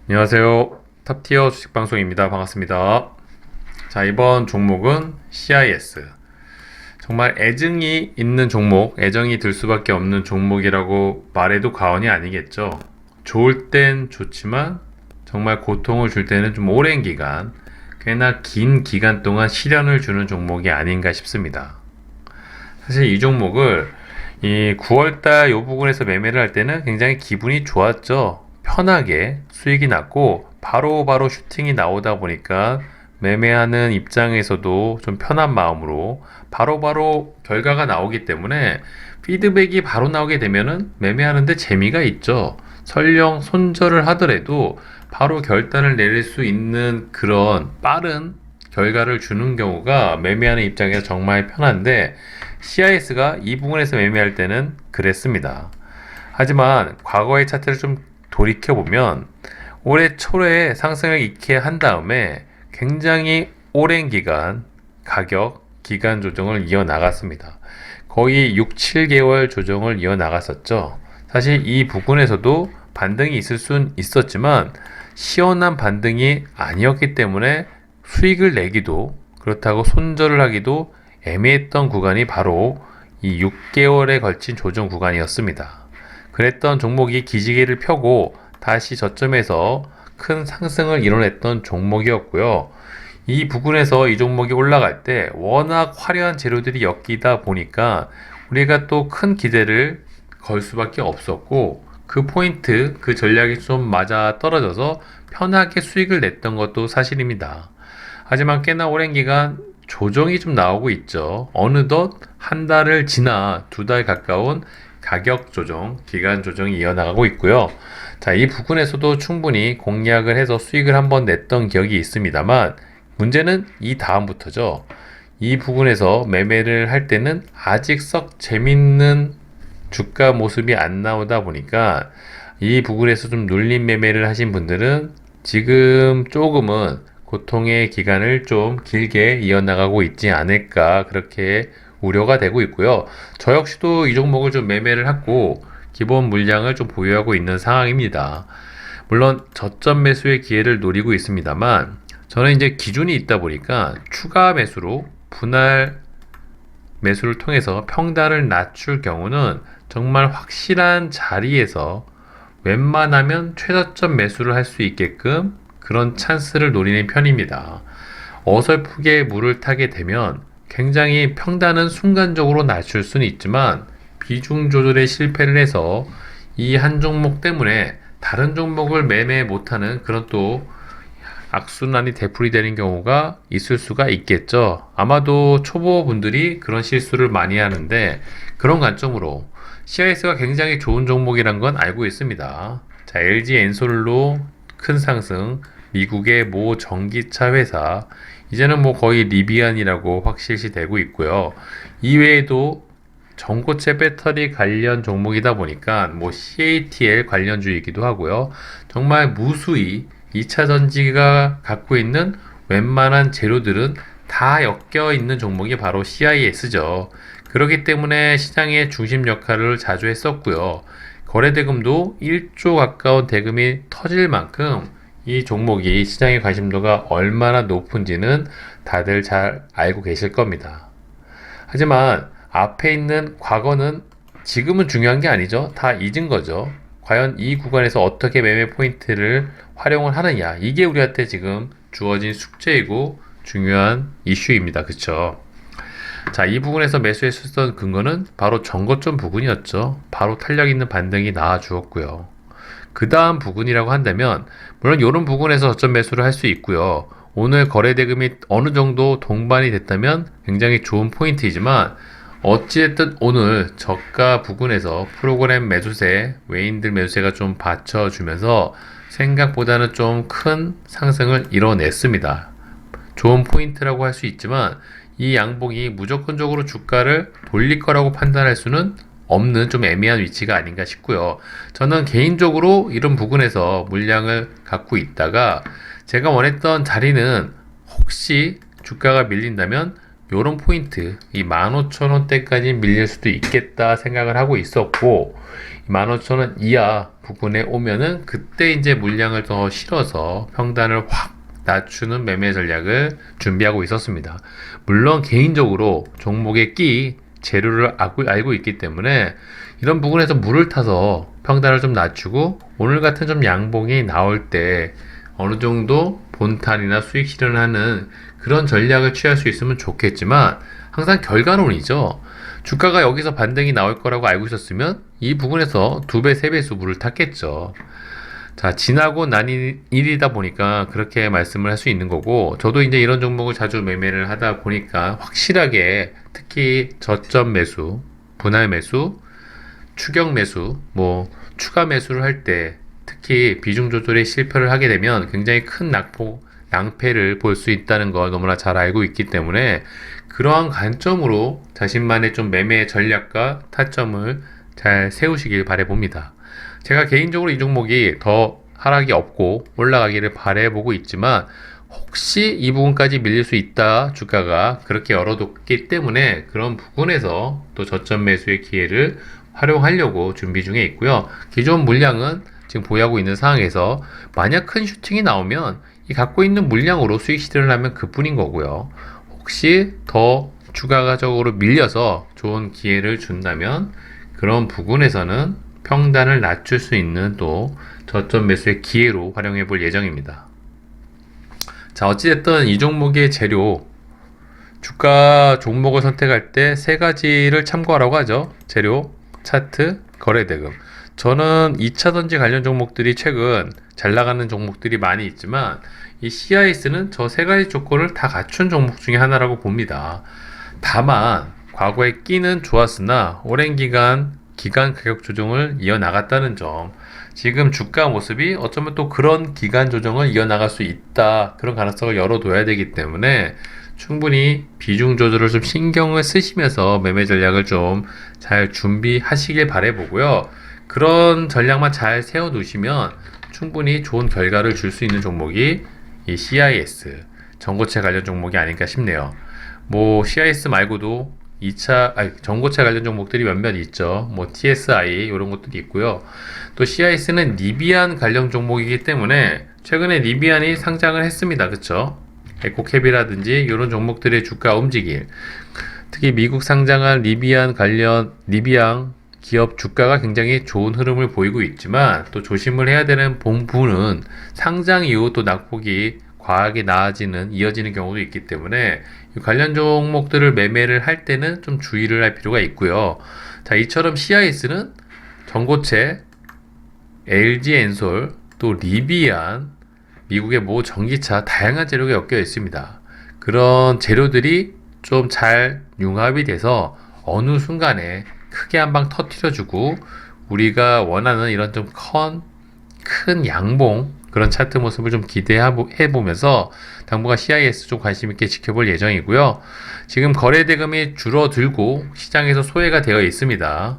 안녕하세요. 탑티어 주식방송입니다. 반갑습니다. 자, 이번 종목은 CIS. 정말 애증이 있는 종목, 애정이 들 수밖에 없는 종목이라고 말해도 과언이 아니겠죠. 좋을 땐 좋지만 정말 고통을 줄 때는 좀 오랜 기간, 꽤나 긴 기간 동안 시련을 주는 종목이 아닌가 싶습니다. 사실 이 종목을 이 9월달 요 부분에서 매매를 할 때는 굉장히 기분이 좋았죠. 편하게 수익이 났고 바로바로 슈팅이 나오다 보니까 매매하는 입장에서도 좀 편한 마음으로 바로바로 결과가 나오기 때문에 피드백이 바로 나오게 되면은 매매하는데 재미가 있죠. 설령 손절을 하더라도 바로 결단을 내릴 수 있는 그런 빠른 결과를 주는 경우가 매매하는 입장에서 정말 편한데 CIS가 이 부분에서 매매할 때는 그랬습니다. 하지만 과거의 차트를 좀 돌이켜보면 올해 초에 상승을 익게 한 다음에 굉장히 오랜 기간 가격 기간 조정을 이어나갔습니다. 거의 6, 7개월 조정을 이어나갔었죠. 사실 이 부분에서도 반등이 있을 순 있었지만 시원한 반등이 아니었기 때문에 수익을 내기도 그렇다고 손절을 하기도 애매했던 구간이 바로 이 6개월에 걸친 조정 구간이었습니다. 그랬던 종목이 기지개를 펴고 다시 저점에서 큰 상승을 이뤄냈던 종목이었고요. 이 부분에서 이 종목이 올라갈 때 워낙 화려한 재료들이 엮이다 보니까 우리가 또 큰 기대를 걸 수밖에 없었고 그 포인트, 그 전략이 좀 맞아 떨어져서 편하게 수익을 냈던 것도 사실입니다. 하지만 꽤나 오랜 기간 조정이 좀 나오고 있죠. 어느덧 한 달을 지나 두 달 가까운 가격 조정, 기간 조정이 이어나가고 있고요. 자, 이 부분에서도 충분히 공략을 해서 수익을 한번 냈던 기억이 있습니다만 문제는 이 다음부터죠. 이 부분에서 매매를 할 때는 아직 썩 재밌는 주가 모습이 안 나오다 보니까 이 부분에서 좀 눌림 매매를 하신 분들은 지금 조금은 고통의 기간을 좀 길게 이어나가고 있지 않을까 그렇게 우려가 되고 있고요. 저 역시도 이 종목을 좀 매매를 하고 기본 물량을 좀 보유하고 있는 상황입니다. 물론 저점 매수의 기회를 노리고 있습니다만 저는 이제 기준이 있다 보니까 추가 매수로 분할 매수를 통해서 평단을 낮출 경우는 정말 확실한 자리에서 웬만하면 최저점 매수를 할 수 있게끔 그런 찬스를 노리는 편입니다. 어설프게 물을 타게 되면 굉장히 평단은 순간적으로 낮출 수는 있지만 비중 조절에 실패를 해서 이 한 종목 때문에 다른 종목을 매매 못하는 그런 또 악순환이 되풀이되는 경우가 있을 수가 있겠죠. 아마도 초보분들이 그런 실수를 많이 하는데 그런 관점으로 CIS가 굉장히 좋은 종목이란 건 알고 있습니다. 자, LG 엔솔로 큰 상승, 미국의 모 전기차 회사, 이제는 뭐 거의 리비안이라고 확실시 되고 있고요. 이외에도 전고체 배터리 관련 종목이다 보니까 뭐 CATL 관련주이기도 하고요. 정말 무수히 2차 전지가 갖고 있는 웬만한 재료들은 다 엮여 있는 종목이 바로 CIS죠. 그렇기 때문에 시장의 중심 역할을 자주 했었고요. 거래대금도 1조 가까운 대금이 터질 만큼 이 종목이 시장의 관심도가 얼마나 높은지는 다들 잘 알고 계실 겁니다. 하지만 앞에 있는 과거는 지금은 중요한 게 아니죠. 다 잊은 거죠. 과연 이 구간에서 어떻게 매매 포인트를 활용을 하느냐. 이게 우리한테 지금 주어진 숙제이고 중요한 이슈입니다. 그쵸? 자, 이 부분에서 매수했었던 근거는 바로 전고점 부근이었죠. 바로 탄력 있는 반등이 나와 주었고요. 그 다음 부근이라고 한다면 물론 이런 부분에서 저점 매수를 할 수 있고요. 오늘 거래 대금이 어느 정도 동반이 됐다면 굉장히 좋은 포인트이지만 어찌됐든 오늘 저가 부근에서 프로그램 매수세, 외인들 매수세가 좀 받쳐주면서 생각보다는 좀 큰 상승을 이뤄냈습니다. 좋은 포인트라고 할 수 있지만 이 양봉이 무조건적으로 주가를 돌릴 거라고 판단할 수는 없는 좀 애매한 위치가 아닌가 싶고요. 저는 개인적으로 이런 부분에서 물량을 갖고 있다가 제가 원했던 자리는 혹시 주가가 밀린다면 요런 포인트, 이 15,000원대까지 밀릴 수도 있겠다 생각을 하고 있었고 15,000원 이하 부분에 오면은 그때 이제 물량을 더 실어서 평단을 확 낮추는 매매 전략을 준비하고 있었습니다. 물론 개인적으로 종목의 재료를 알고 있기 때문에 이런 부분에서 물을 타서 평단을 좀 낮추고 오늘 같은 좀 양봉이 나올 때 어느 정도 본탄이나 수익 실현하는 그런 전략을 취할 수 있으면 좋겠지만 항상 결과론이죠. 주가가 여기서 반등이 나올 거라고 알고 있었으면 이 부분에서 2배, 3배수 물을 탔겠죠. 자, 지나고 난 일이다 보니까 그렇게 말씀을 할 수 있는 거고, 저도 이제 이런 종목을 자주 매매를 하다 보니까 확실하게 특히 저점 매수, 분할 매수, 추격 매수, 추가 매수를 할 때 특히 비중 조절에 실패를 하게 되면 굉장히 큰 낭패를 볼 수 있다는 걸 너무나 잘 알고 있기 때문에 그러한 관점으로 자신만의 좀 매매 전략과 타점을 잘 세우시길 바라봅니다. 제가 개인적으로 이 종목이 더 하락이 없고 올라가기를 바라보고 있지만 혹시 이 부분까지 밀릴 수 있다, 주가가 그렇게 열어뒀기 때문에 그런 부분에서 또 저점 매수의 기회를 활용하려고 준비 중에 있고요. 기존 물량은 지금 보유하고 있는 상황에서 만약 큰 슈팅이 나오면 이 갖고 있는 물량으로 수익 실현을 하면 그뿐인 거고요. 혹시 더 추가적으로 밀려서 좋은 기회를 준다면 그런 부분에서는 평단을 낮출 수 있는 또 저점 매수의 기회로 활용해 볼 예정입니다. 자, 어찌됐든 이 종목의 재료, 주가 종목을 선택할 때 세 가지를 참고하라고 하죠. 재료, 차트, 거래대금. 저는 2차전지 관련 종목들이 최근 잘 나가는 종목들이 많이 있지만 이 CIS는 저 세 가지 조건을 다 갖춘 종목 중에 하나라고 봅니다. 다만 과거에 끼는 좋았으나 오랜 기간 가격 조정을 이어나갔다는 점, 지금 주가 모습이 어쩌면 또 그런 기간 조정을 이어나갈 수 있다, 그런 가능성을 열어둬야 되기 때문에 충분히 비중 조절을 좀 신경을 쓰시면서 매매 전략을 좀 잘 준비하시길 바라보고요. 그런 전략만 잘 세워 두시면 충분히 좋은 결과를 줄 수 있는 종목이 이 CIS, 전고체 관련 종목이 아닐까 싶네요. CIS 말고도 전고체 관련 종목들이 몇몇 있죠. TSI 이런 것들이 있고요. 또 CIS는 니비안 관련 종목이기 때문에 최근에 니비안이 상장을 했습니다. 그쵸? 에코캡이라든지 이런 종목들의 주가 움직임, 특히 미국 상장한 니비안 기업 주가가 굉장히 좋은 흐름을 보이고 있지만 또 조심을 해야 되는 부분은 상장 이후 또 낙폭이 과하게 이어지는 경우도 있기 때문에 관련 종목들을 매매를 할 때는 좀 주의를 할 필요가 있고요. 자, 이처럼 CIS는 전고체, LG 엔솔, 또 리비안, 미국의 전기차 다양한 재료가 엮여 있습니다. 그런 재료들이 좀 잘 융합이 돼서 어느 순간에 크게 한 방 터뜨려주고 우리가 원하는 이런 좀 큰 양봉, 그런 차트 모습을 좀 기대해보면서 당분간 CIS 좀 관심있게 지켜볼 예정이고요. 지금 거래대금이 줄어들고 시장에서 소외가 되어 있습니다.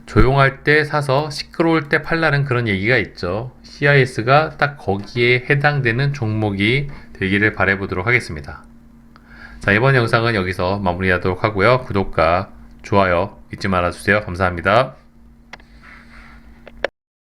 조용할 때 사서 시끄러울 때 팔라는 그런 얘기가 있죠. CIS가 딱 거기에 해당되는 종목이 되기를 바라보도록 하겠습니다. 자, 이번 영상은 여기서 마무리하도록 하고요. 구독과 좋아요 잊지 말아주세요. 감사합니다.